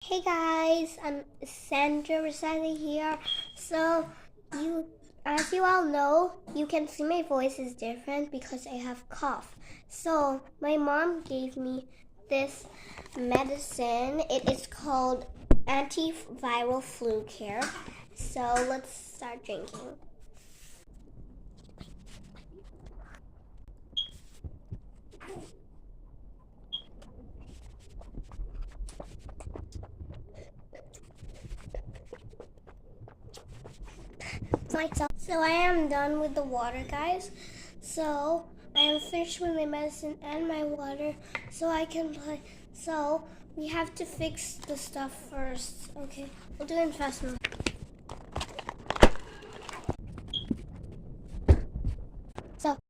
Hey guys, I'm Sandra Rosati here. As you all know, you can see my voice is different because I have cough. So, my mom gave me this medicine. It is called antiviral flu care. So, let's start drinking. So I am done with the water, guys. So I am finished with my medicine and my water, so I can play. So we have to fix the stuff first. Okay, we'll do it in fast mode. So